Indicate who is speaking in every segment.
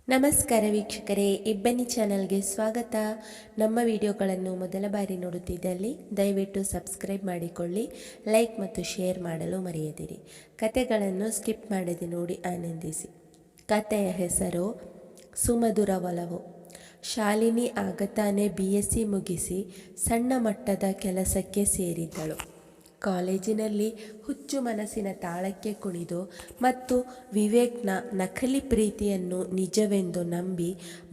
Speaker 1: ನಮಸ್ಕಾರ ವೀಕ್ಷಕರೇ, ಇಬ್ಬನಿ ಚಾನಲ್ಗೆ ಸ್ವಾಗತ. ನಮ್ಮ ವಿಡಿಯೋಗಳನ್ನು ಮೊದಲ ಬಾರಿ ನೋಡುತ್ತಿದ್ದಲ್ಲಿ ದಯವಿಟ್ಟು ಸಬ್ಸ್ಕ್ರೈಬ್ ಮಾಡಿಕೊಳ್ಳಿ, ಲೈಕ್ ಮತ್ತು ಶೇರ್ ಮಾಡಲು ಮರೆಯದಿರಿ. ಕತೆಗಳನ್ನು ಸ್ಕಿಪ್ ಮಾಡದೆ ನೋಡಿ ಆನಂದಿಸಿ. ಕತೆಯ ಹೆಸರು ಸುಮಧುರ ಒಲವು. ಶಾಲಿನಿ ಆಗತಾನೆ BSc ಮುಗಿಸಿ ಸಣ್ಣ ಮಟ್ಟದ ಕೆಲಸಕ್ಕೆ ಸೇರಿದ್ದಳು. ಕಾಲೇಜಿನಲ್ಲಿ ಹುಚ್ಚು ಮನಸ್ಸಿನ ತಾಳಕ್ಕೆ ಕುಣಿದು ಮತ್ತು ವಿವೇಕ್ನ ನಕಲಿ ಪ್ರೀತಿಯನ್ನು ನಿಜವೆಂದು ನಂಬಿ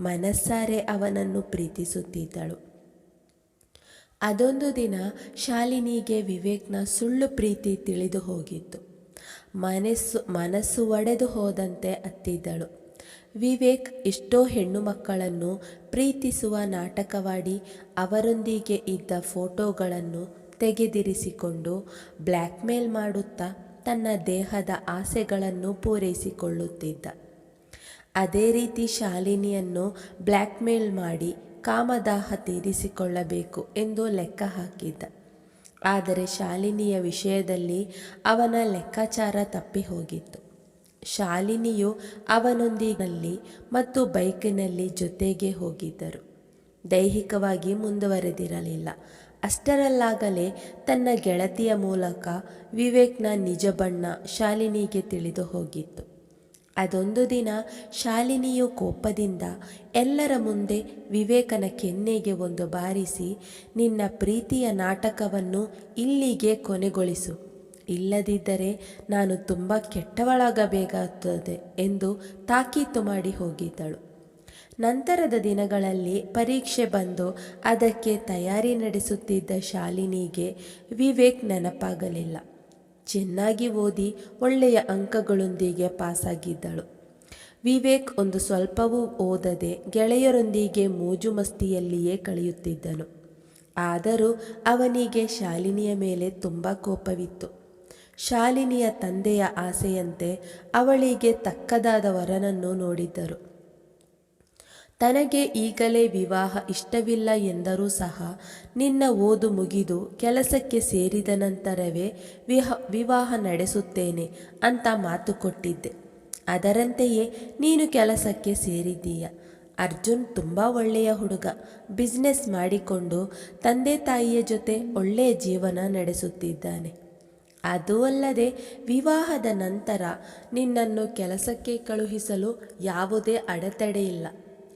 Speaker 1: ಮನಸ್ಸಾರೆ ಅವನನ್ನು ಪ್ರೀತಿಸುತ್ತಿದ್ದಳು. ಅದೊಂದು ದಿನ ಶಾಲಿನಿಗೆ ವಿವೇಕ್ನ ಸುಳ್ಳು ಪ್ರೀತಿ ತಿಳಿದು ಹೋಗಿತ್ತು. ಮನಸ್ಸು ಒಡೆದು ಹೋದಂತೆ ಅತ್ತಿದ್ದಳು. ವಿವೇಕ್ ಎಷ್ಟೋ ಹೆಣ್ಣು ಮಕ್ಕಳನ್ನು ಪ್ರೀತಿಸುವ ನಾಟಕವಾಡಿ ಅವರೊಂದಿಗೆ ಇದ್ದ ಫೋಟೋಗಳನ್ನು ತೆಗೆದಿರಿಸಿಕೊಂಡು ಬ್ಲ್ಯಾಕ್ಮೇಲ್ ಮಾಡುತ್ತಾ ತನ್ನ ದೇಹದ ಆಸೆಗಳನ್ನು ಪೂರೈಸಿಕೊಳ್ಳುತ್ತಿದ್ದ. ಅದೇ ರೀತಿ ಶಾಲಿನಿಯನ್ನು ಬ್ಲ್ಯಾಕ್ಮೇಲ್ ಮಾಡಿ ಕಾಮದಾಹ ತೀರಿಸಿಕೊಳ್ಳಬೇಕು ಎಂದು ಲೆಕ್ಕ ಹಾಕಿದ್ದ. ಆದರೆ ಶಾಲಿನಿಯ ವಿಷಯದಲ್ಲಿ ಅವನ ಲೆಕ್ಕಾಚಾರ ತಪ್ಪಿ ಹೋಗಿತ್ತು. ಶಾಲಿನಿಯು ಅವನೊಂದಿಗೆ ಮತ್ತು ಬೈಕಿನಲ್ಲಿ ಜೊತೆಗೆ ಹೋಗಿದ್ದರು. ದೈಹಿಕವಾಗಿ ಮುಂದುವರೆದಿರಲಿಲ್ಲ. ಅಷ್ಟರಲ್ಲಾಗಲೇ ತನ್ನ ಗೆಳತಿಯ ಮೂಲಕ ವಿವೇಕ್ನ ನಿಜ ಬಣ್ಣ ಶಾಲಿನಿಗೆ ತಿಳಿದು ಹೋಗಿತ್ತು. ಅದೊಂದು ದಿನ ಶಾಲಿನಿಯು ಕೋಪದಿಂದ ಎಲ್ಲರ ಮುಂದೆ ವಿವೇಕನ ಕೆನ್ನೆಗೆ ಒಂದು ಬಾರಿಸಿ, ನಿನ್ನ ಪ್ರೀತಿಯ ನಾಟಕವನ್ನು ಇಲ್ಲಿಗೆ ಕೊನೆಗೊಳಿಸು, ಇಲ್ಲದಿದ್ದರೆ ನಾನು ತುಂಬ ಕೆಟ್ಟವಳಾಗಬೇಕಾಗುತ್ತದೆ ಎಂದು ತಾಕೀತು ಮಾಡಿ ಹೋಗಿದ್ದಳು. ನಂತರದ ದಿನಗಳಲ್ಲಿ ಪರೀಕ್ಷೆ ಬಂದು ಅದಕ್ಕೆ ತಯಾರಿ ನಡೆಸುತ್ತಿದ್ದ ಶಾಲಿನಿಗೆ ವಿವೇಕ್ ನೆನಪಾಗಲಿಲ್ಲ. ಚೆನ್ನಾಗಿ ಓದಿ ಒಳ್ಳೆಯ ಅಂಕಗಳೊಂದಿಗೆ ಪಾಸಾಗಿದ್ದಳು. ವಿವೇಕ್ ಒಂದು ಸ್ವಲ್ಪವೂ ಓದದೆ ಗೆಳೆಯರೊಂದಿಗೆ ಮೋಜು ಮಸ್ತಿಯಲ್ಲಿಯೇ ಕಳೆಯುತ್ತಿದ್ದನು. ಆದರೂ ಅವನಿಗೆ ಶಾಲಿನಿಯ ಮೇಲೆ ತುಂಬ ಕೋಪವಿತ್ತು. ಶಾಲಿನಿಯ ತಂದೆಯ ಆಸೆಯಂತೆ ಅವಳಿಗೆ ತಕ್ಕದಾದ ವರನನ್ನು ನೋಡಿದ್ದರು. ತನಗೆ ಈಗಲೇ ವಿವಾಹ ಇಷ್ಟವಿಲ್ಲ ಎಂದರೂ ಸಹ ನಿನ್ನ ಓದು ಮುಗಿದು ಕೆಲಸಕ್ಕೆ ಸೇರಿದ ನಂತರವೇ ವಿವಾಹ ನಡೆಸುತ್ತೇನೆ ಅಂತ ಮಾತು ಕೊಟ್ಟಿದ್ದೆ. ಅದರಂತೆಯೇ ನೀನು ಕೆಲಸಕ್ಕೆ ಸೇರಿದ್ದೀಯ. ಅರ್ಜುನ್ ತುಂಬ ಒಳ್ಳೆಯ ಹುಡುಗ, ಬಿಸ್ನೆಸ್ ಮಾಡಿಕೊಂಡು ತಂದೆ ತಾಯಿಯ ಜೊತೆ ಒಳ್ಳೆಯ ಜೀವನ ನಡೆಸುತ್ತಿದ್ದಾನೆ. ಅದೂ ಅಲ್ಲದೆ ವಿವಾಹದ ನಂತರ ನಿನ್ನನ್ನು ಕೆಲಸಕ್ಕೆ ಕಳುಹಿಸಲು ಯಾವುದೇ ಅಡೆತಡೆಯಿಲ್ಲ.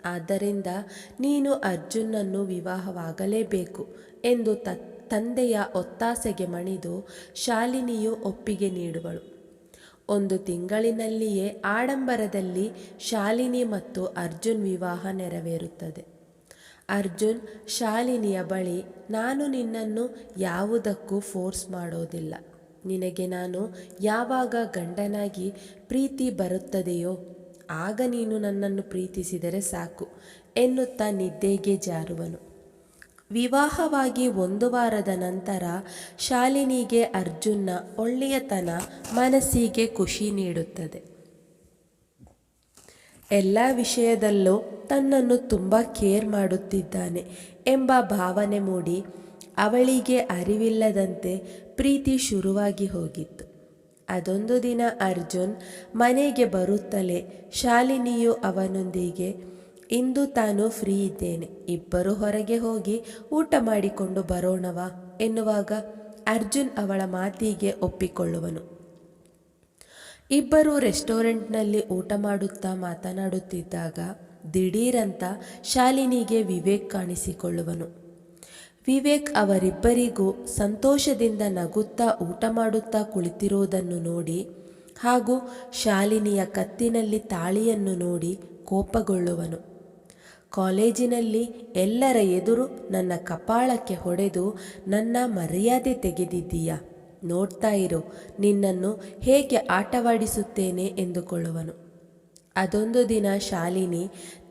Speaker 1: ಆದ್ದರಿಂದ ನೀನು ಅರ್ಜುನನ್ನು ವಿವಾಹವಾಗಲೇಬೇಕು ಎಂದು ತಂದೆಯ ಒತ್ತಾಸೆಗೆ ಮಣಿದು ಶಾಲಿನಿಯು ಒಪ್ಪಿಗೆ ನೀಡುವಳು. ಒಂದು ತಿಂಗಳಿನಲ್ಲಿಯೇ ಆಡಂಬರದಲ್ಲಿ ಶಾಲಿನಿ ಮತ್ತು ಅರ್ಜುನ್ ವಿವಾಹ ನೆರವೇರುತ್ತದೆ. ಅರ್ಜುನ್ ಶಾಲಿನಿಯ ಬಳಿ, ನಾನು ನಿನ್ನನ್ನು ಯಾವುದಕ್ಕೂ ಫೋರ್ಸ್ ಮಾಡೋದಿಲ್ಲ. ನಿನಗೆ ನಾನು ಯಾವಾಗ ಗಂಡನಾಗಿ ಪ್ರೀತಿ ಬರುತ್ತದೆಯೋ ಆಗ ನೀನು ನನ್ನನ್ನು ಪ್ರೀತಿಸಿದರೆ ಸಾಕು ಎನ್ನುತ್ತಾ ನಿದ್ದೆಗೆ ಜಾರುವನು. ವಿವಾಹವಾಗಿ 1 ವಾರದ ನಂತರ ಶಾಲಿನಿಗೆ ಅರ್ಜುನ್ನ ಒಳ್ಳೆಯತನ ಮನಸ್ಸಿಗೆ ಖುಷಿ ನೀಡುತ್ತದೆ. ಎಲ್ಲ ವಿಷಯದಲ್ಲೂ ತನ್ನನ್ನು ತುಂಬ ಕೇರ್ ಮಾಡುತ್ತಿದ್ದಾನೆ ಎಂಬ ಭಾವನೆ ಮೂಡಿ ಅವಳಿಗೆ ಅರಿವಿಲ್ಲದಂತೆ ಪ್ರೀತಿ ಶುರುವಾಗಿ ಹೋಗಿತ್ತು. ಅದೊಂದು ದಿನ ಅರ್ಜುನ್ ಮನೆಗೆ ಬರುತ್ತಲೇ ಶಾಲಿನಿಯು ಅವನೊಂದಿಗೆ, ಇಂದು ತಾನು ಫ್ರೀ ಇದ್ದೇನೆ, ಇಬ್ಬರು ಹೊರಗೆ ಹೋಗಿ ಊಟ ಮಾಡಿಕೊಂಡು ಬರೋಣವಾ ಎನ್ನುವಾಗ ಅರ್ಜುನ್ ಅವಳ ಮಾತಿಗೆ ಒಪ್ಪಿಕೊಳ್ಳುವನು. ಇಬ್ಬರು ರೆಸ್ಟೋರೆಂಟ್ನಲ್ಲಿ ಊಟ ಮಾಡುತ್ತಾ ಮಾತನಾಡುತ್ತಿದ್ದಾಗ ದಿಢೀರಂತ ಶಾಲಿನಿಗೆ ವಿವೇಕ್ ಕಾಣಿಸಿಕೊಳ್ಳುವನು. ವಿವೇಕ್ ಅವರಿಬ್ಬರಿಗೂ ಸಂತೋಷದಿಂದ ನಗುತ್ತಾ ಊಟ ಮಾಡುತ್ತಾ ಕುಳಿತಿರುವುದನ್ನು ನೋಡಿ ಹಾಗೂ ಶಾಲಿನಿಯ ಕತ್ತಿನಲ್ಲಿ ತಾಳಿಯನ್ನು ನೋಡಿ ಕೋಪಗೊಳ್ಳುವನು. ಕಾಲೇಜಿನಲ್ಲಿ ಎಲ್ಲರ ಎದುರು ನನ್ನ ಕಪಾಳಕ್ಕೆ ಹೊಡೆದು ನನ್ನ ಮರ್ಯಾದೆ ತೆಗೆದಿದ್ದೀಯಾ, ನೋಡ್ತಾ ಇರು ನಿನ್ನನ್ನು ಹೇಗೆ ಆಟವಾಡಿಸುತ್ತೇನೆ ಎಂದುಕೊಳ್ಳುವನು. ಅದೊಂದು ದಿನ ಶಾಲಿನಿ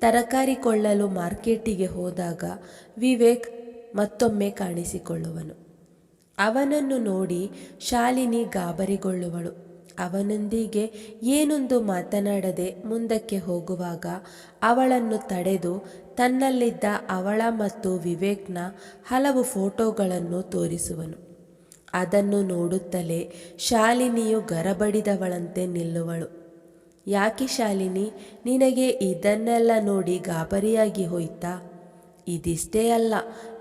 Speaker 1: ತರಕಾರಿ ಕೊಳ್ಳಲು ಮಾರ್ಕೆಟಿಗೆ ಹೋದಾಗ ವಿವೇಕ್ ಮತ್ತೊಮ್ಮೆ ಕಾಣಿಸಿಕೊಳ್ಳುವನು. ಅವನನ್ನು ನೋಡಿ ಶಾಲಿನಿ ಗಾಬರಿಗೊಳ್ಳುವಳು. ಅವನೊಂದಿಗೆ ಏನೊಂದು ಮಾತನಾಡದೆ ಮುಂದಕ್ಕೆ ಹೋಗುವಾಗ ಅವಳನ್ನು ತಡೆದು ತನ್ನಲ್ಲಿದ್ದ ಅವಳ ಮತ್ತು ವಿವೇಕ್ನ ಹಲವು ಫೋಟೋಗಳನ್ನು ತೋರಿಸುವನು. ಅದನ್ನು ನೋಡುತ್ತಲೇ ಶಾಲಿನಿಯು ಗರಬಡಿದವಳಂತೆ ನಿಲ್ಲುವಳು. ಯಾಕೆ ಶಾಲಿನಿ, ನಿನಗೆ ಇದನ್ನೆಲ್ಲ ನೋಡಿ ಗಾಬರಿಯಾಗಿ ಹೋಯ್ತಾ? ಇದಿಷ್ಟೇ ಅಲ್ಲ,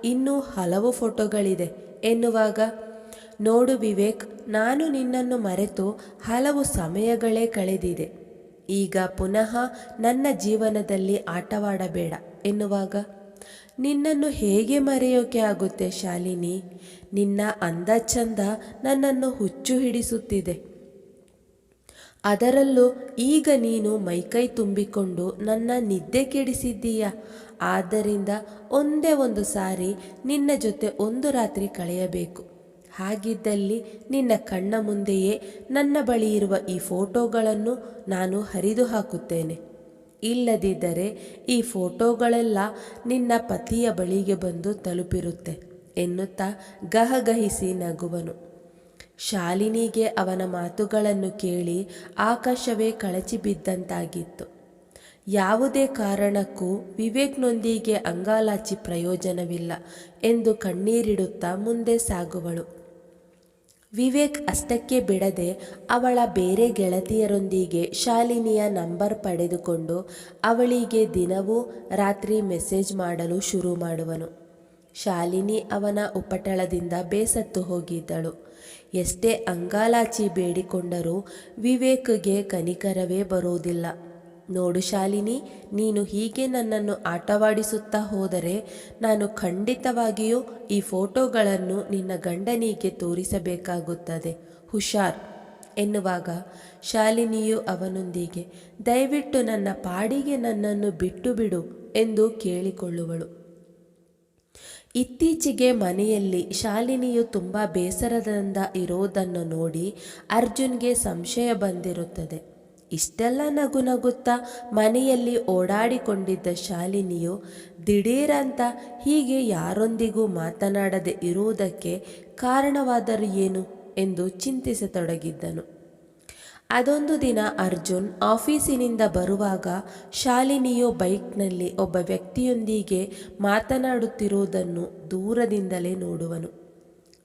Speaker 1: ಇನ್ನೂ ಹಲವು ಫೋಟೋಗಳಿದೆ ಎನ್ನುವಾಗ, ನೋಡು ವಿವೇಕ್, ನಾನು ನಿನ್ನನ್ನು ಮರೆತು ಹಲವು ಸಮಯಗಳೇ ಕಳೆದಿದೆ. ಈಗ ಪುನಃ ನನ್ನ ಜೀವನದಲ್ಲಿ ಆಟವಾಡಬೇಡ ಎನ್ನುವಾಗ, ನಿನ್ನನ್ನು ಹೇಗೆ ಮರೆಯೋಕೆ ಆಗುತ್ತೆ ಶಾಲಿನಿ? ನಿನ್ನ ಅಂದ ಚಂದ ನನ್ನನ್ನು ಹುಚ್ಚು ಹಿಡಿಸುತ್ತಿದೆ. ಅದರಲ್ಲೂ ಈಗ ನೀನು ಮೈಕೈ ತುಂಬಿಕೊಂಡು ನನ್ನ ನಿದ್ದೆ ಕೆಡಿಸಿದ್ದೀಯ. ಆದ್ದರಿಂದ ಒಂದೇ ಒಂದು ಸಾರಿ ನಿನ್ನ ಜೊತೆ ಒಂದು ರಾತ್ರಿ ಕಳೆಯಬೇಕು. ಹಾಗಿದ್ದಲ್ಲಿ ನಿನ್ನ ಕಣ್ಣ ಮುಂದೆಯೇ ನನ್ನ ಬಳಿ ಇರುವ ಈ ಫೋಟೋಗಳನ್ನು ನಾನು ಹರಿದು ಹಾಕುತ್ತೇನೆ. ಇಲ್ಲದಿದ್ದರೆ ಈ ಫೋಟೋಗಳೆಲ್ಲ ನಿನ್ನ ಪತಿಯ ಬಳಿಗೆ ಬಂದು ತಲುಪಿರುತ್ತೆ ಎನ್ನುತ್ತಾ ಗಹಗಹಿಸಿ ನಗುವನು. ಶಾಲಿನಿಗೆ ಅವನ ಮಾತುಗಳನ್ನು ಕೇಳಿ ಆಕಾಶವೇ ಕಳಚಿ ಬಿದ್ದಂತಾಗಿತ್ತು. ಯಾವುದೇ ಕಾರಣಕ್ಕೂ ವಿವೇಕ್ನೊಂದಿಗೆ ಅಂಗಾಲಾಚಿ ಪ್ರಯೋಜನವಿಲ್ಲ ಎಂದು ಕಣ್ಣೀರಿಡುತ್ತಾ ಮುಂದೆ ಸಾಗುವಳು. ವಿವೇಕ್ ಅಷ್ಟಕ್ಕೆ ಬಿಡದೆ ಅವಳ ಬೇರೆ ಗೆಳತಿಯರೊಂದಿಗೆ ಶಾಲಿನಿಯ ನಂಬರ್ ಪಡೆದುಕೊಂಡು ಅವಳಿಗೆ ದಿನವೂ ರಾತ್ರಿ ಮೆಸೇಜ್ ಮಾಡಲು ಶುರು ಮಾಡುವನು. ಶಾಲಿನಿ ಅವನ ಉಪಟಳದಿಂದ ಬೇಸತ್ತು ಹೋಗಿದ್ದಳು. ಎಷ್ಟೇ ಅಂಗಾಲಾಚಿ ಬೇಡಿಕೊಂಡರೂ ವಿವೇಕ್ಗೆ ಕನಿಕರವೇ ಬರುವುದಿಲ್ಲ. ನೋಡು ಶಾಲಿನಿ, ನೀನು ಹೀಗೆ ನನ್ನನ್ನು ಆಟವಾಡಿಸುತ್ತಾ ಹೋದರೆ ನಾನು ಖಂಡಿತವಾಗಿಯೂ ಈ ಫೋಟೋಗಳನ್ನು ನಿನ್ನ ಗಂಡನಿಗೆ ತೋರಿಸಬೇಕಾಗುತ್ತದೆ, ಹುಷಾರ್ ಎನ್ನುವಾಗ ಶಾಲಿನಿಯು ಅವನೊಂದಿಗೆ, ದಯವಿಟ್ಟು ನನ್ನ ಪಾಡಿಗೆ ನನ್ನನ್ನು ಬಿಟ್ಟು ಬಿಡು ಎಂದು ಕೇಳಿಕೊಳ್ಳುವಳು. ಇತ್ತೀಚೆಗೆ ಮನೆಯಲ್ಲಿ ಶಾಲಿನಿಯು ತುಂಬ ಬೇಸರದಿಂದ ಇರೋದನ್ನು ನೋಡಿ ಅರ್ಜುನ್ಗೆ ಸಂಶಯ ಬಂದಿರುತ್ತದೆ. ಇಷ್ಟೆಲ್ಲ ನಗು ನಗುತ್ತಾ ಮನೆಯಲ್ಲಿ ಓಡಾಡಿಕೊಂಡಿದ್ದ ಶಾಲಿನಿಯು ದಿಢೀರಂತ ಹೀಗೆ ಯಾರೊಂದಿಗೂ ಮಾತನಾಡದೆ ಇರುವುದಕ್ಕೆ ಕಾರಣವಾದರೂ ಏನು ಎಂದು ಚಿಂತಿಸತೊಡಗಿದ್ದನು. ಅದೊಂದು ದಿನ ಅರ್ಜುನ್ ಆಫೀಸಿನಿಂದ ಬರುವಾಗ ಶಾಲಿನಿಯು ಬೈಕ್ನಲ್ಲಿ ಒಬ್ಬ ವ್ಯಕ್ತಿಯೊಂದಿಗೆ ಮಾತನಾಡುತ್ತಿರುವುದನ್ನು ದೂರದಿಂದಲೇ ನೋಡುವನು.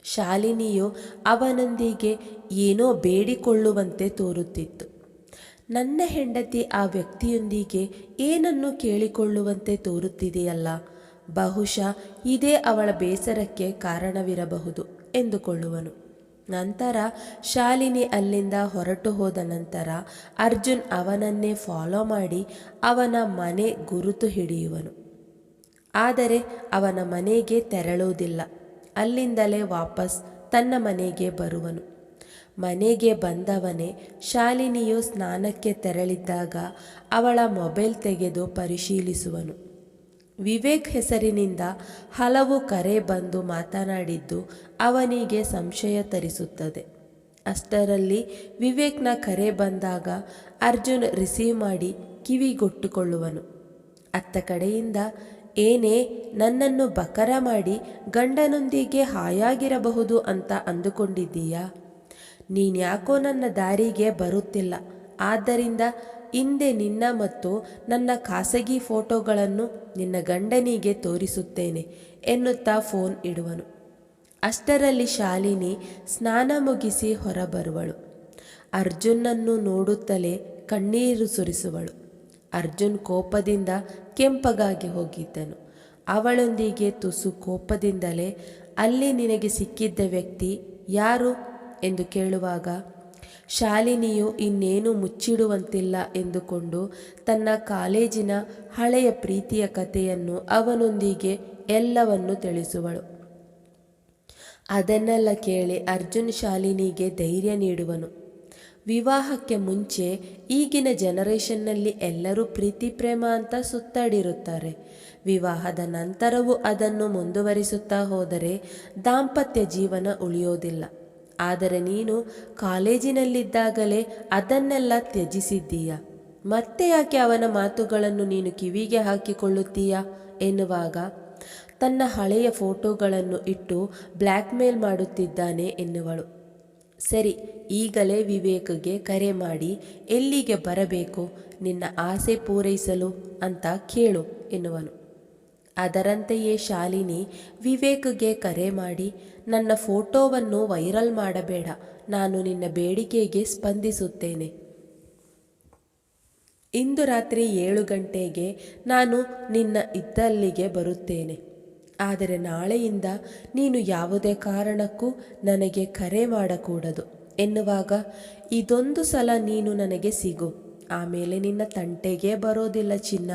Speaker 1: ಶಾಲಿನಿಯು ಅವನೊಂದಿಗೆ ಏನೋ ಬೇಡಿಕೊಳ್ಳುವಂತೆ ತೋರುತ್ತಿತ್ತು. ನನ್ನ ಹೆಂಡತಿ ಆ ವ್ಯಕ್ತಿಯೊಂದಿಗೆ ಏನನ್ನು ಕೇಳಿಕೊಳ್ಳುವಂತೆ ತೋರುತ್ತಿದೆಯಲ್ಲ, ಬಹುಶಃ ಇದೇ ಅವಳ ಬೇಸರಕ್ಕೆ ಕಾರಣವಿರಬಹುದು ಎಂದುಕೊಳ್ಳುವನು. ನಂತರ ಶಾಲಿನಿ ಅಲ್ಲಿಂದ ಹೊರಟು ಹೋದ ನಂತರ ಅರ್ಜುನ್ ಅವನನ್ನೇ ಫಾಲೋ ಮಾಡಿ ಅವನ ಮನೆ ಗುರುತು ಹಿಡಿಯುವನು. ಆದರೆ ಅವನ ಮನೆಗೆ ತೆರಳುವುದಿಲ್ಲ. ಅಲ್ಲಿಂದಲೇ ವಾಪಸ್ ತನ್ನ ಮನೆಗೆ ಬರುವನು. ಮನೆಗೆ ಬಂದವನೇ ಶಾಲಿನಿಯು ಸ್ನಾನಕ್ಕೆ ತೆರಳಿದ್ದಾಗ ಅವಳ ಮೊಬೈಲ್ ತೆಗೆದು ಪರಿಶೀಲಿಸುವನು. ವಿವೇಕ್ ಹೆಸರಿನಿಂದ ಹಲವು ಕರೆ ಬಂದು ಮಾತನಾಡಿದ್ದು ಅವನಿಗೆ ಸಂಶಯ ತರಿಸುತ್ತದೆ. ಅಷ್ಟರಲ್ಲಿ ವಿವೇಕ್ನ ಕರೆ ಬಂದಾಗ ಅರ್ಜುನ್ ರಿಸೀವ್ ಮಾಡಿ ಕಿವಿಗೊಟ್ಟುಕೊಳ್ಳುವನು. ಅತ್ತ ಕಡೆಯಿಂದ, ಏನೇ, ನನ್ನನ್ನು ಬಕರ ಮಾಡಿ ಗಂಡನೊಂದಿಗೆ ಹಾಯಾಗಿರಬಹುದು ಅಂತ ಅಂದುಕೊಂಡಿದ್ದೀಯಾ? ನೀನ್ಯಾಕೋ ನನ್ನ ದಾರಿಗೆ ಬರುತ್ತಿಲ್ಲ. ಆದ್ದರಿಂದ ಹಿಂದೆ ನಿನ್ನ ಮತ್ತು ನನ್ನ ಖಾಸಗಿ ಫೋಟೋಗಳನ್ನು ನಿನ್ನ ಗಂಡನಿಗೆ ತೋರಿಸುತ್ತೇನೆ ಎನ್ನುತ್ತಾ ಫೋನ್ ಇಡುವನು. ಅಷ್ಟರಲ್ಲಿ ಶಾಲಿನಿ ಸ್ನಾನ ಮುಗಿಸಿ ಹೊರಬರುವಳು. ಅರ್ಜುನನ್ನು ನೋಡುತ್ತಲೇ ಕಣ್ಣೀರು ಸುರಿಸುವಳು. ಅರ್ಜುನ್ ಕೋಪದಿಂದ ಕೆಂಪಗಾಗಿ ಹೋಗಿದ್ದನು. ಅವಳೊಂದಿಗೆ ತುಸು ಕೋಪದಿಂದಲೇ, ಅಲ್ಲಿ ನಿನಗೆ ಸಿಕ್ಕಿದ್ದ ವ್ಯಕ್ತಿ ಯಾರು ಎಂದು ಕೇಳುವಾಗ ಶಾಲಿನಿಯು ಇನ್ನೇನು ಮುಚ್ಚಿಡುವಂತಿಲ್ಲ ಎಂದುಕೊಂಡು ತನ್ನ ಕಾಲೇಜಿನ ಹಳೆಯ ಪ್ರೀತಿಯ ಕಥೆಯನ್ನು ಅವನೊಂದಿಗೆ ಎಲ್ಲವನ್ನು ತಿಳಿಸುವಳು. ಅದನ್ನೆಲ್ಲ ಕೇಳಿ ಅರ್ಜುನ್ ಶಾಲಿನಿಗೆ ಧೈರ್ಯ ನೀಡುವನು. ವಿವಾಹಕ್ಕೆ ಮುಂಚೆ ಈಗಿನ ಜನರೇಷನ್ನಲ್ಲಿ ಎಲ್ಲರೂ ಪ್ರೀತಿ ಪ್ರೇಮ ಅಂತ ಸುತ್ತಾಡಿರುತ್ತಾರೆ. ವಿವಾಹದ ನಂತರವೂ ಅದನ್ನು ಮುಂದುವರಿಸುತ್ತಾ ಹೋದರೆ ದಾಂಪತ್ಯ ಜೀವನ ಉಳಿಯೋದಿಲ್ಲ. ಆದರೆ ನೀನು ಕಾಲೇಜಿನಲ್ಲಿದ್ದಾಗಲೇ ಅದನ್ನೆಲ್ಲ ತ್ಯಜಿಸಿದ್ದೀಯ. ಮತ್ತೆ ಯಾಕೆ ಅವನ ಮಾತುಗಳನ್ನು ನೀನು ಕಿವಿಗೆ ಹಾಕಿಕೊಳ್ಳುತ್ತೀಯಾ ಎನ್ನುವಾಗ ತನ್ನ ಹಳೆಯ ಫೋಟೋಗಳನ್ನು ಇಟ್ಟು ಬ್ಲ್ಯಾಕ್ ಮೇಲ್ ಮಾಡುತ್ತಿದ್ದಾನೆ ಎನ್ನುವಳು. ಸರಿ, ಈಗಲೇ ವಿವೇಕ್ಗೆ ಕರೆ ಮಾಡಿ ಎಲ್ಲಿಗೆ ಬರಬೇಕು ನಿನ್ನ ಆಸೆ ಪೂರೈಸಲು ಅಂತ ಕೇಳು ಎನ್ನುವನು. ಅದರಂತೆಯೇ ಶಾಲಿನಿ ವಿವೇಕ್ಗೆ ಕರೆ ಮಾಡಿ, ನನ್ನ ಫೋಟೋವನ್ನು ವೈರಲ್ ಮಾಡಬೇಡ, ನಾನು ನಿನ್ನ ಬೇಡಿಕೆಗೆ ಸ್ಪಂದಿಸುತ್ತೇನೆ. ಇಂದು ರಾತ್ರಿ 7 ಗಂಟೆಗೆ ನಾನು ನಿನ್ನ ಇದ್ದಲ್ಲಿಗೆ ಬರುತ್ತೇನೆ. ಆದರೆ ನಾಳೆಯಿಂದ ನೀನು ಯಾವುದೇ ಕಾರಣಕ್ಕೂ ನನಗೆ ಕರೆ ಮಾಡಕೂಡದು ಎನ್ನುವಾಗ, ಇದೊಂದು ಸಲ ನೀನು ನನಗೆ ಸಿಗು, ಆಮೇಲೆ ನಿನ್ನ ತಂಟೆಗೆ ಬರೋದಿಲ್ಲ ಚಿನ್ನ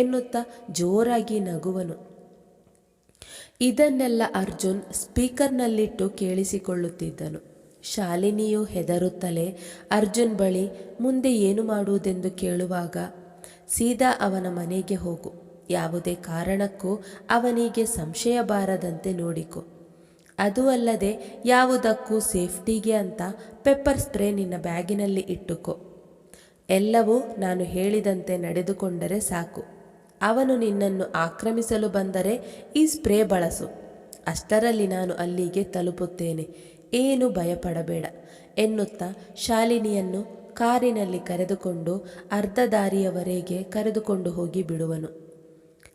Speaker 1: ಎನ್ನುತ್ತಾ ಜೋರಾಗಿ ನಗುವನು. ಇದನ್ನೆಲ್ಲ ಅರ್ಜುನ್ ಸ್ಪೀಕರ್ನಲ್ಲಿಟ್ಟು ಕೇಳಿಸಿಕೊಳ್ಳುತ್ತಿದ್ದನು. ಶಾಲಿನಿಯು ಹೆದರುತ್ತಲೇ ಅರ್ಜುನ್ ಬಳಿ ಮುಂದೆ ಏನು ಮಾಡುವುದೆಂದು ಕೇಳುವಾಗ, ಸೀದಾ ಅವನ ಮನೆಗೆ ಹೋಗು, ಯಾವುದೇ ಕಾರಣಕ್ಕೂ ಅವನಿಗೆ ಸಂಶಯ ಬಾರದಂತೆ ನೋಡಿಕೊ. ಅದು ಅಲ್ಲದೆ ಯಾವುದಕ್ಕೂ ಸೇಫ್ಟಿಗೆ ಅಂತ ಪೆಪ್ಪರ್ ಸ್ಪ್ರೇ ನಿನ್ನ ಬ್ಯಾಗಿನಲ್ಲಿ ಇಟ್ಟುಕೋ. ಎಲ್ಲವೂ ನಾನು ಹೇಳಿದಂತೆ ನಡೆದುಕೊಂಡರೆ ಸಾಕು. ಅವನು ನಿನ್ನನ್ನು ಆಕ್ರಮಿಸಲು ಬಂದರೆ ಈ ಸ್ಪ್ರೇ ಬಳಸು. ಅಷ್ಟರಲ್ಲಿ ನಾನು ಅಲ್ಲಿಗೆ ತಲುಪುತ್ತೇನೆ, ಏನು ಭಯಪಡಬೇಡ ಎನ್ನುತ್ತಾ ಶಾಲಿನಿಯನ್ನು ಕಾರಿನಲ್ಲಿ ಕರೆದುಕೊಂಡು ಅರ್ಧ ದಾರಿಯವರೆಗೆ ಕರೆದುಕೊಂಡು ಹೋಗಿ ಬಿಡುವನು.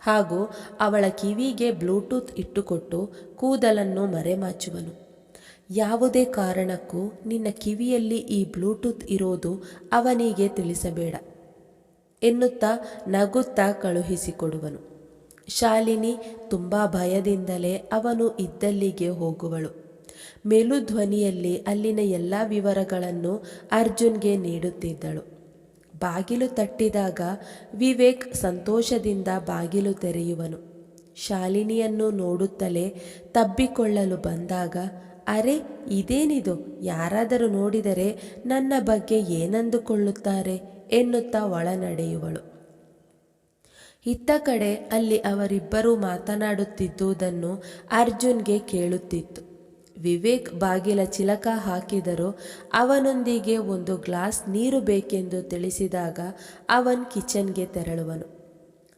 Speaker 1: ಹಾಗೂ ಅವಳ ಕಿವಿಗೆ ಬ್ಲೂಟೂತ್ ಇಟ್ಟುಕೊಟ್ಟು ಕೂದಲನ್ನು ಮರೆಮಾಚುವನು. ಯಾವುದೇ ಕಾರಣಕ್ಕೂ ನಿನ್ನ ಕಿವಿಯಲ್ಲಿ ಈ ಬ್ಲೂಟೂತ್ ಇರೋದು ಅವನಿಗೆ ತಿಳಿಸಬೇಡ ಎನ್ನುತ್ತಾ ನಗುತ್ತಾ ಕಳುಹಿಸಿಕೊಡುವನು. ಶಾಲಿನಿ ತುಂಬ ಭಯದಿಂದಲೇ ಅವನು ಇದ್ದಲ್ಲಿಗೆ ಹೋಗುವಳು. ಮೆಲುಧ್ವನಿಯಲ್ಲಿ ಅಲ್ಲಿನ ಎಲ್ಲ ವಿವರಗಳನ್ನು ಅರ್ಜುನ್ಗೆ ನೀಡುತ್ತಿದ್ದಳು. ಬಾಗಿಲು ತಟ್ಟಿದಾಗ ವಿವೇಕ್ ಸಂತೋಷದಿಂದ ಬಾಗಿಲು ತೆರೆಯುವನು. ಶಾಲಿನಿಯನ್ನು ನೋಡುತ್ತಲೇ ತಬ್ಬಿಕೊಳ್ಳಲು ಬಂದಾಗ, ಅರೆ ಇದೇನಿದು, ಯಾರಾದರೂ ನೋಡಿದರೆ ನನ್ನ ಬಗ್ಗೆ ಏನಂದುಕೊಳ್ಳುತ್ತಾರೆ ಎನ್ನುತ್ತಾ ಒಳ ನಡೆಯುವಳು. ಇತ್ತ ಕಡೆ ಅಲ್ಲಿ ಅವರಿಬ್ಬರೂ ಮಾತನಾಡುತ್ತಿದ್ದುದನ್ನು ಅರ್ಜುನ್ಗೆ ಕೇಳುತ್ತಿತ್ತು. ವಿವೇಕ್ ಬಾಗಿಲ ಚಿಲಕ ಹಾಕಿದರೂ ಅವನೊಂದಿಗೆ ಒಂದು ಗ್ಲಾಸ್ ನೀರು ಬೇಕೆಂದು ತಿಳಿಸಿದಾಗ ಅವನ್ ಕಿಚನ್ಗೆ ತೆರಳುವನು.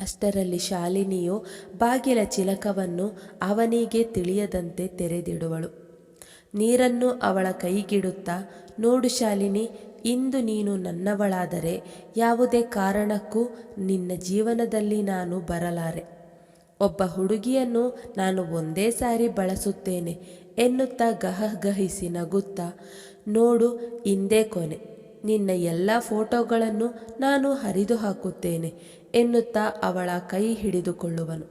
Speaker 1: ಅಷ್ಟರಲ್ಲಿ ಶಾಲಿನಿಯು ಬಾಗಿಲ ಚಿಲಕವನ್ನು ಅವನಿಗೆ ತಿಳಿಯದಂತೆ ತೆರೆದಿಡುವಳು. ನೀರನ್ನು ಅವಳ ಕೈಗಿಡುತ್ತಾ, ನೋಡು ಶಾಲಿನಿ, ಇಂದು ನೀನು ನನ್ನವಳಾದರೆ ಯಾವುದೇ ಕಾರಣಕ್ಕೂ ನಿನ್ನ ಜೀವನದಲ್ಲಿ ನಾನು ಬರಲಾರೆ. ಒಬ್ಬ ಹುಡುಗಿಯನ್ನು ನಾನು ಒಂದೇ ಸಾರಿ ಬಳಸುತ್ತೇನೆ ಎನ್ನುತ್ತಾ ಗಹಗಹಿಸಿ ನಗುತ್ತಾ, ನೋಡು ಇಂದೇ ಕೊನೆ, ನಿನ್ನ ಎಲ್ಲ ಫೋಟೋಗಳನ್ನು ನಾನು ಹರಿದು ಹಾಕುತ್ತೇನೆ ಎನ್ನುತ್ತಾ ಅವಳ ಕೈ ಹಿಡಿದುಕೊಳ್ಳುವನು.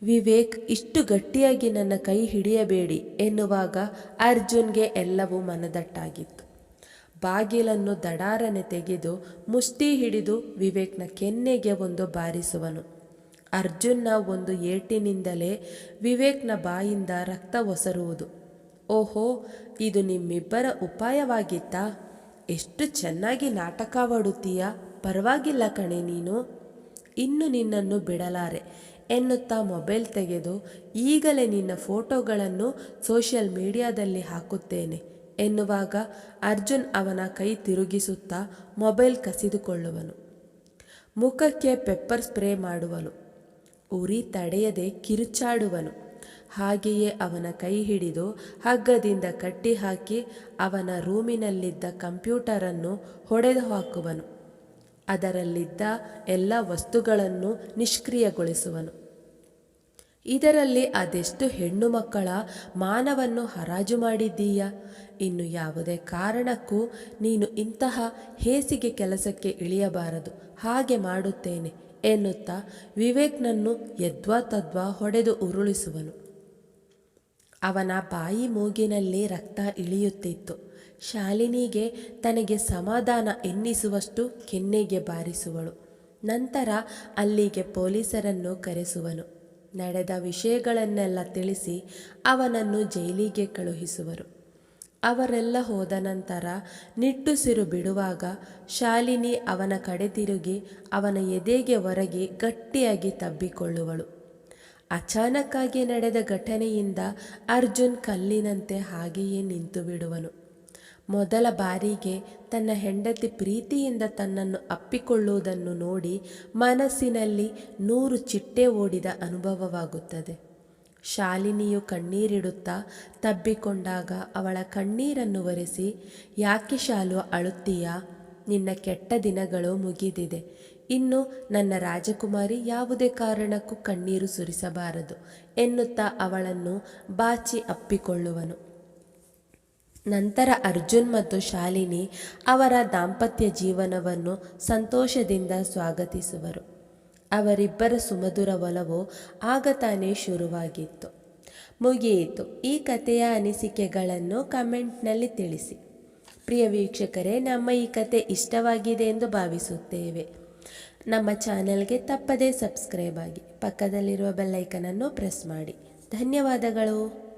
Speaker 1: ವಿವೇಕ್ ಇಷ್ಟು ಗಟ್ಟಿಯಾಗಿ ನನ್ನ ಕೈ ಹಿಡಿಯಬೇಡಿ ಎನ್ನುವಾಗ ಅರ್ಜುನ್ಗೆ ಎಲ್ಲವೂ ಮನದಟ್ಟಾಗಿತ್ತು. ಬಾಗಿಲನ್ನು ದಡಾರನೆ ತೆಗೆದು ಮುಷ್ಟಿ ಹಿಡಿದು ವಿವೇಕ್ನ ಕೆನ್ನೆಗೆ ಒಂದು ಬಾರಿಸುವನು. ಅರ್ಜುನ್ನ ಒಂದು ಏಟಿನಿಂದಲೇ ವಿವೇಕ್ನ ಬಾಯಿಂದ ರಕ್ತ ಒಸರುವುದು. ಓಹೋ, ಇದು ನಿಮ್ಮಿಬ್ಬರ ಉಪಾಯವಾಗಿತ್ತಾ? ಎಷ್ಟು ಚೆನ್ನಾಗಿ ನಾಟಕವಾಡುತ್ತೀಯ, ಪರವಾಗಿಲ್ಲ ಕಣೆ ನೀನು, ಇನ್ನು ನಿನ್ನನ್ನು ಬಿಡಲಾರೆ ಎನ್ನುತ್ತಾ ಮೊಬೈಲ್ ತೆಗೆದು, ಈಗಲೇ ನಿನ್ನ ಫೋಟೋಗಳನ್ನು ಸೋಷಿಯಲ್ ಮೀಡಿಯಾದಲ್ಲಿ ಹಾಕುತ್ತೇನೆ ಎನ್ನುವಾಗ ಅರ್ಜುನ್ ಅವನ ಕೈ ತಿರುಗಿಸುತ್ತಾ ಮೊಬೈಲ್ ಕಸಿದುಕೊಳ್ಳುವನು. ಮುಖಕ್ಕೆ ಪೆಪ್ಪರ್ ಸ್ಪ್ರೇ ಮಾಡುವನು. ಉರಿ ತಡೆಯದೆ ಕಿರುಚಾಡುವನು. ಹಾಗೆಯೇ ಅವನ ಕೈ ಹಿಡಿದು ಹಗ್ಗದಿಂದ ಕಟ್ಟಿ ಹಾಕಿ ಅವನ ರೂಮಿನಲ್ಲಿದ್ದ ಕಂಪ್ಯೂಟರನ್ನು ಹೊಡೆದು ಹಾಕುವನು. ಅದರಲ್ಲಿದ್ದ ಎಲ್ಲ ವಸ್ತುಗಳನ್ನು ನಿಷ್ಕ್ರಿಯಗೊಳಿಸುವನು. ಇದರಲ್ಲಿ ಅದೆಷ್ಟು ಹೆಣ್ಣು ಮಕ್ಕಳ ಮಾನವನ್ನು ಹರಾಜು ಮಾಡಿದ್ದೀಯಾ? ಇನ್ನು ಯಾವುದೇ ಕಾರಣಕ್ಕೂ ನೀನು ಇಂತಹ ಹೇಸಿಗೆ ಕೆಲಸಕ್ಕೆ ಇಳಿಯಬಾರದು, ಹಾಗೆ ಮಾಡುತ್ತೇನೆ ಎನ್ನುತ್ತಾ ವಿವೇಕ್ನನ್ನು ಯದ್ವಾ ತದ್ವಾ ಹೊಡೆದು ಉರುಳಿಸುವನು. ಅವನ ಬಾಯಿ ಮೂಗಿನಲ್ಲಿ ರಕ್ತ ಇಳಿಯುತ್ತಿತ್ತು. ಶಾಲಿನಿಗೆ ತನಗೆ ಸಮಾಧಾನ ಎನ್ನಿಸುವಷ್ಟು ಕೆನ್ನೆಗೆ ಬಾರಿಸುವಳು. ನಂತರ ಅಲ್ಲಿಗೆ ಪೊಲೀಸರನ್ನು ಕರೆಸುವನು. ನಡೆದ ವಿಷಯಗಳನ್ನೆಲ್ಲ ತಿಳಿಸಿ ಅವನನ್ನು ಜೈಲಿಗೆ ಕಳುಹಿಸುವರು. ಅವರೆಲ್ಲ ಹೋದ ನಂತರ ನಿಟ್ಟುಸಿರು ಬಿಡುವಾಗ ಶಾಲಿನಿ ಅವನ ಕಡೆ ತಿರುಗಿ ಅವನ ಎದೆಗೆ ಒರಗಿ ಗಟ್ಟಿಯಾಗಿ ತಬ್ಬಿಕೊಳ್ಳುವಳು. ಅಚಾನಕ್ಕಾಗಿ ನಡೆದ ಘಟನೆಯಿಂದ ಅರ್ಜುನ್ ಕಲ್ಲಿನಂತೆ ಹಾಗೆಯೇ ನಿಂತು ಬಿಡುವನು. ಮೊದಲ ಬಾರಿಗೆ ತನ್ನ ಹೆಂಡತಿ ಪ್ರೀತಿಯಿಂದ ತನ್ನನ್ನು ಅಪ್ಪಿಕೊಳ್ಳುವುದನ್ನು ನೋಡಿ ಮನಸ್ಸಿನಲ್ಲಿ 100 ಚಿಟ್ಟೆ ಓಡಿದ ಅನುಭವವಾಗುತ್ತದೆ. ಶಾಲಿನಿಯು ಕಣ್ಣೀರಿಡುತ್ತಾ ತಬ್ಬಿಕೊಂಡಾಗ ಅವಳ ಕಣ್ಣೀರನ್ನು ಒರೆಸಿ, ಯಾಕೆ ಶಾಲು ಅಳುತ್ತೀಯಾ? ನಿನ್ನ ಕೆಟ್ಟ ದಿನಗಳು ಮುಗಿದಿದೆ. ಇನ್ನು ನನ್ನ ರಾಜಕುಮಾರಿ ಯಾವುದೇ ಕಾರಣಕ್ಕೂ ಕಣ್ಣೀರು ಸುರಿಸಬಾರದು ಎನ್ನುತ್ತಾ ಅವಳನ್ನು ಬಾಚಿ ಅಪ್ಪಿಕೊಳ್ಳುವನು. ನಂತರ ಅರ್ಜುನ್ ಮತ್ತು ಶಾಲಿನಿ ಅವರ ದಾಂಪತ್ಯ ಜೀವನವನ್ನು ಸಂತೋಷದಿಂದ ಸ್ವಾಗತಿಸುವರು. ಅವರಿಬ್ಬರ ಸುಮಧುರ ಒಲವು ಆಗ ತಾನೇ ಶುರುವಾಗಿತ್ತು. ಮುಗಿಯಿತು. ಈ ಕಥೆಯ ಅನಿಸಿಕೆಗಳನ್ನು ಕಮೆಂಟ್ನಲ್ಲಿ ತಿಳಿಸಿ. ಪ್ರಿಯ ವೀಕ್ಷಕರೇ, ನಮ್ಮ ಈ ಕತೆ ಇಷ್ಟವಾಗಿದೆ ಎಂದು ಭಾವಿಸುತ್ತೇವೆ. ನಮ್ಮ ಚಾನೆಲ್ಗೆ ತಪ್ಪದೇ ಸಬ್ಸ್ಕ್ರೈಬ್ ಆಗಿ, ಪಕ್ಕದಲ್ಲಿರುವ ಬೆಲ್ ಐಕನನ್ನು ಪ್ರೆಸ್ ಮಾಡಿ. ಧನ್ಯವಾದಗಳು.